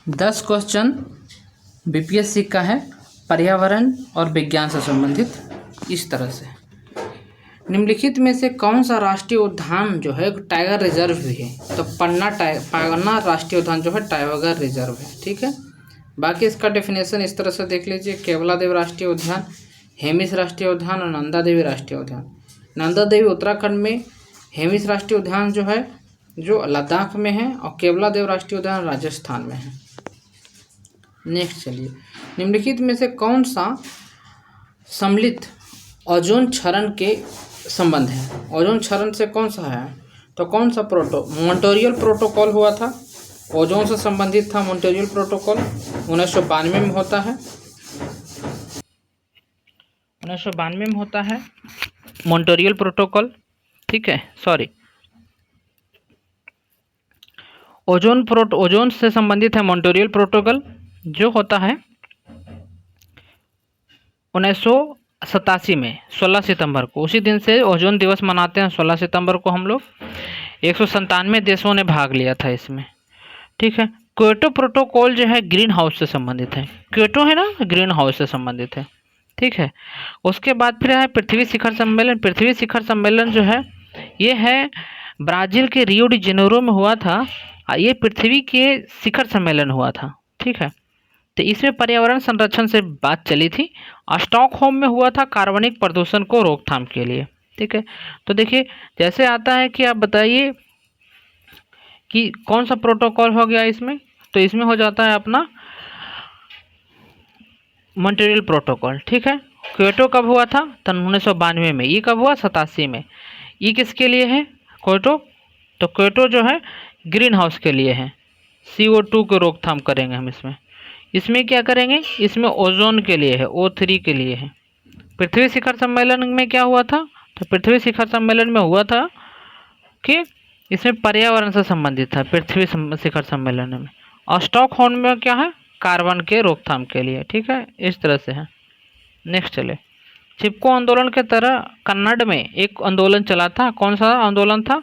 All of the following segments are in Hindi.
10 क्वेश्चन बीपीएससी का है पर्यावरण और विज्ञान से संबंधित। इस तरह से निम्नलिखित में से कौन सा राष्ट्रीय उद्यान जो है टाइगर रिजर्व भी है? तो पन्ना राष्ट्रीय उद्यान जो है टाइगर रिजर्व है। ठीक है, बाकी इसका डेफिनेशन इस तरह से देख लीजिए। केवला देवी राष्ट्रीय उद्यान, हेमिस राष्ट्रीय उद्यान और नंदा देवी राष्ट्रीय उद्यान। नंदा देवी उत्तराखंड में, हेमिस राष्ट्रीय उद्यान जो है जो लद्दाख में है और केवला देव राष्ट्रीय उद्यान राजस्थान में है। नेक्स्ट चलिए, निम्नलिखित में से कौन सा सम्मिलित ओजोन क्षरण के संबंध है? ओजोन क्षरण से कौन सा है? तो कौन सा मॉन्ट्रियल प्रोटोकॉल हुआ था, ओजोन से संबंधित था। मॉन्ट्रियल प्रोटोकॉल 1992 में होता है। 1992 में होता है मॉन्ट्रियल प्रोटोकॉल। ठीक है, सॉरी, ओजोन से संबंधित है मॉन्ट्रियल प्रोटोकॉल, जो होता है 1987 में 16 सितंबर को। उसी दिन से ओजोन दिवस मनाते हैं। 16 सितंबर को हम लोग 197 देशों ने भाग लिया था इसमें। ठीक है, क्योटो प्रोटोकॉल जो है ग्रीन हाउस से संबंधित है। क्योटो है ना, ग्रीन हाउस से संबंधित है। ठीक है, उसके बाद फिर है पृथ्वी शिखर सम्मेलन। पृथ्वी शिखर सम्मेलन जो है ये है ब्राज़ील के रियो डी जेनेरो में हुआ था। ये पृथ्वी के शिखर सम्मेलन हुआ था। ठीक है, तो इसमें पर्यावरण संरक्षण से बात चली थी। स्टॉकहोम में हुआ था कार्बनिक प्रदूषण को रोकथाम के लिए। ठीक है, तो देखिए जैसे आता है कि आप बताइए कि कौन सा प्रोटोकॉल हो गया इसमें, तो इसमें हो जाता है अपना मॉन्ट्रियल प्रोटोकॉल। ठीक है, क्योटो कब हुआ था? तो 1992 में। ये कब हुआ? 87 में। ये किसके लिए है क्योटो? तो क्योटो जो है ग्रीन हाउस के लिए है। CO2 को रोकथाम करेंगे हम इसमें। इसमें क्या करेंगे? इसमें ओजोन के लिए है, O3 के लिए है। पृथ्वी शिखर सम्मेलन में क्या हुआ था? तो पृथ्वी शिखर सम्मेलन में हुआ था कि इसमें पर्यावरण से संबंधित था पृथ्वी शिखर सम्मेलन में। और स्टॉकहोम में क्या है? कार्बन के रोकथाम के लिए। ठीक है, इस तरह से है। नेक्स्ट चले, चिपको आंदोलन के तरह कन्नड़ में एक आंदोलन चला था। कौन सा आंदोलन था?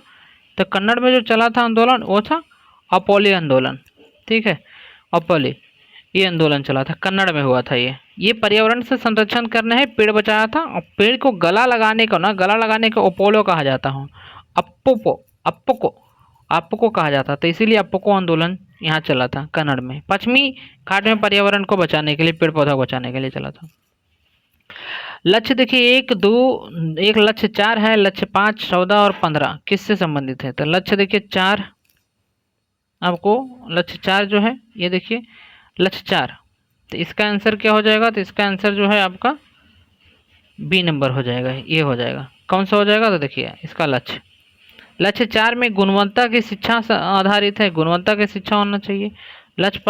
तो कन्नड़ में जो चला था आंदोलन वो था अपोली आंदोलन। ठीक है, अपोली ये आंदोलन चला था, कन्नड़ में हुआ था। ये पर्यावरण से संरक्षण करने है, पेड़ बचाया था। और पेड़ को गला लगाने को अपोलो कहा जाता है। अप्पो को कहा जाता, तो इसीलिए अप्पो आंदोलन यहाँ चला था कन्नड़ में। पश्चिमी घाट में पर्यावरण को बचाने के लिए, पेड़ पौधा को बचाने के लिए चला था। लक्ष्य देखिए 1, 2, एक लक्ष्य 4 है, लक्ष्य 5, 14 और 15 किससे संबंधित है? तो लक्ष्य देखिए 4, आपको लक्ष्य 4 जो है ये देखिए लक्ष्य 4, तो इसका आंसर क्या हो जाएगा? तो इसका आंसर जो है आपका बी नंबर हो जाएगा। ये हो जाएगा, कौन सा हो जाएगा? तो देखिए इसका लक्ष्य 4 में गुणवत्ता की शिक्षा आधारित है, गुणवत्ता की शिक्षा होना चाहिए। लक्ष्य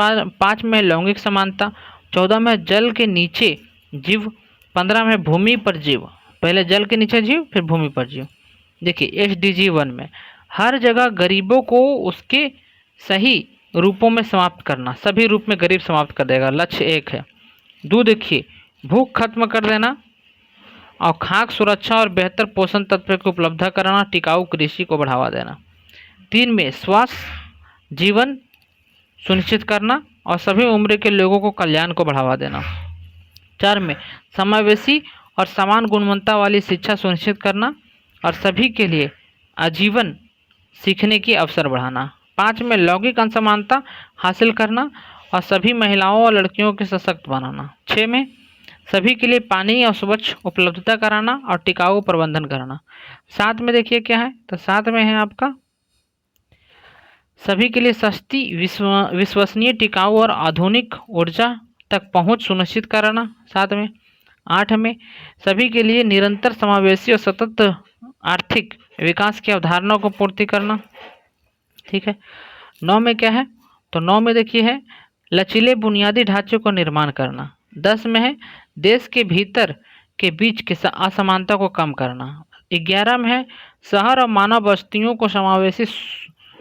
5 में लैंगिक समानता, 14 में जल के नीचे जीव, 15 में भूमि पर जीव। पहले जल के नीचे जीव, फिर भूमि पर जीव। देखिए SDG 1 में हर जगह गरीबों को उसके सही रूपों में समाप्त करना, सभी रूप में गरीब समाप्त कर देगा, लक्ष्य 1 है। 2 देखिए भूख खत्म कर देना और खाद्य सुरक्षा और बेहतर पोषण तत्व को उपलब्ध कराना, टिकाऊ कृषि को बढ़ावा देना। 3 में स्वास्थ्य जीवन सुनिश्चित करना और सभी उम्र के लोगों को कल्याण को बढ़ावा देना। 4 में समावेशी और समान गुणवत्ता वाली शिक्षा सुनिश्चित करना और सभी के लिए आजीवन सीखने की अवसर बढ़ाना। 5 में लैंगिक असमानता हासिल करना और सभी महिलाओं और लड़कियों को सशक्त बनाना। 6 में सभी के लिए पानी और स्वच्छ उपलब्धता कराना और टिकाऊ प्रबंधन कराना। 7 में देखिए क्या है? तो 7 में है आपका सभी के लिए सस्ती, विश्वसनीय, टिकाऊ और आधुनिक ऊर्जा तक पहुंच सुनिश्चित कराना। 7 में 8 में सभी के लिए निरंतर समावेशी और सतत आर्थिक विकास की अवधारणा को पूर्ति करना। ठीक है, 9 में क्या है? तो 9 में देखिए है लचीले बुनियादी ढांचे को निर्माण करना। 10 में है देश के भीतर के बीच की असमानता को कम करना। 11 में है शहर और मानव बस्तियों को समावेशी,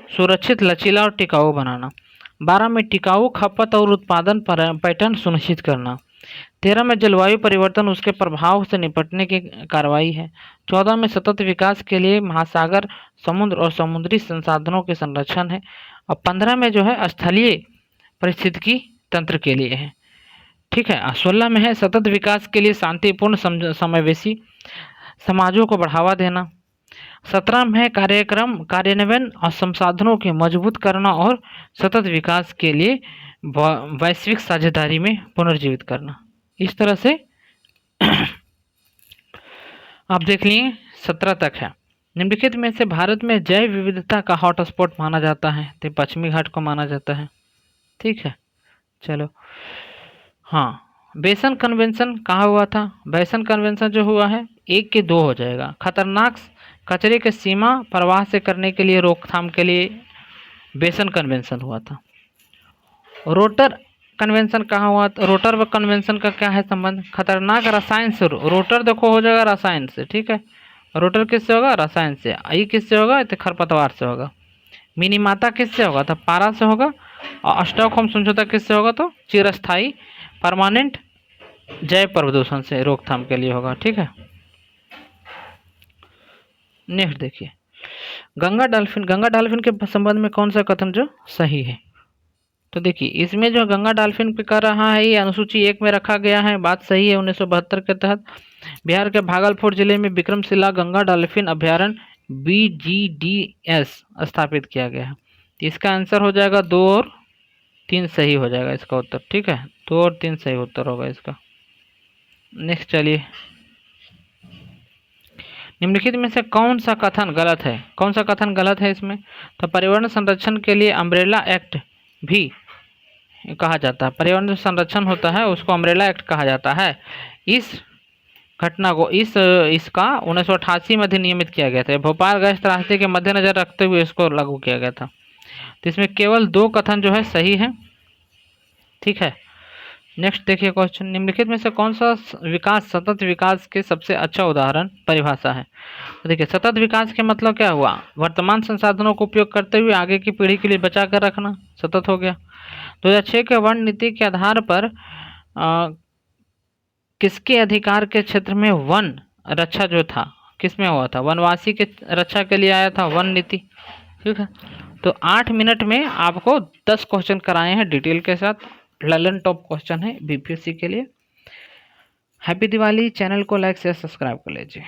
सुरक्षित, लचीला और टिकाऊ बनाना। 12 में टिकाऊ खपत और उत्पादन पैटर्न सुनिश्चित करना। 13 में जलवायु परिवर्तन उसके प्रभाव से निपटने की कार्रवाई है। 14 में सतत विकास के लिए महासागर, समुद्र और समुद्री संसाधनों के संरक्षण है। और 15 में जो है स्थलीय पारिस्थितिकी तंत्र के लिए है। ठीक है। 16 में है सतत विकास के लिए शांतिपूर्ण समावेशी समाजों को बढ़ावा देना। 17 में है कार्यक्रम कार्यान्वयन और संसाधनों के मजबूत करना और सतत विकास के लिए वैश्विक साझेदारी में पुनर्जीवित करना। इस तरह से आप देख लिए 17 तक है। निम्नलिखित में से भारत में जैव विविधता का हॉटस्पॉट माना जाता है, तो पश्चिमी घाट को माना जाता है। ठीक है, चलो। हाँ, बेसन कन्वेंशन कहाँ हुआ था? बेसन कन्वेंशन जो हुआ है 1 के 2 हो जाएगा। खतरनाक कचरे के सीमा प्रवाह से करने के लिए रोकथाम के लिए बेसन कन्वेंशन हुआ था। रोटर कन्वेंशन कहाँ हुआ? रोटर व कन्वेंशन का क्या है संबंध? खतरनाक रसायन से, रोटर देखो हो जाएगा रसायन से। ठीक है, रोटर किससे होगा? रसायन से। आई किससे होगा? तो खरपतवार से होगा। मिनीमाता किससे होगा? तो पारा से होगा। और स्टॉकहोम समझौता किससे होगा? तो चिरस्थायी परमानेंट जैव प्रदूषण से रोकथाम के लिए होगा। ठीक है, नेक्स्ट देखिए, गंगा डॉल्फिन के संबंध में कौन सा कथन जो सही है? तो देखिए, इसमें जो गंगा डॉल्फिन पे कर रहा है ये अनुसूची 1 में रखा गया है, बात सही है। 1972 के तहत बिहार के भागलपुर जिले में विक्रमशिला गंगा डॉल्फिन अभ्यारण्य BGDS स्थापित किया गया है। तो इसका आंसर हो जाएगा 2 और 3 सही हो जाएगा इसका उत्तर। ठीक है, 2 और 3 सही उत्तर होगा इसका। नेक्स्ट चलिए, निम्नलिखित में से कौन सा कथन गलत है? कौन सा कथन गलत है इसमें? तो पर्यावरण संरक्षण के लिए अम्ब्रेला एक्ट भी कहा जाता है। पर्यावरण संरक्षण होता है उसको अम्ब्रेला एक्ट कहा जाता है। इस घटना को इसका 1988 में अधिनियमित किया गया था। भोपाल गैस त्रासदी के मद्देनजर रखते हुए इसको लागू किया गया था। तो इसमें केवल 2 कथन जो है सही है। ठीक है, नेक्स्ट देखिए क्वेश्चन, निम्नलिखित में से कौन सा विकास सतत विकास के सबसे अच्छा उदाहरण परिभाषा है? तो देखिए, सतत विकास के मतलब क्या हुआ? वर्तमान संसाधनों को उपयोग करते हुए आगे की पीढ़ी के लिए बचा कर रखना सतत हो गया। 2006 के वन नीति के आधार पर किसके अधिकार के क्षेत्र में वन रक्षा जो था किस में हुआ था? वनवासी के रक्षा के लिए आया था वन नीति। ठीक है, तो 8 मिनट में आपको 10 क्वेश्चन कराए हैं डिटेल के साथ। ललन टॉप क्वेश्चन है BPSC के लिए। हैप्पी दिवाली। चैनल को लाइक शेयर सब्सक्राइब कर लीजिए।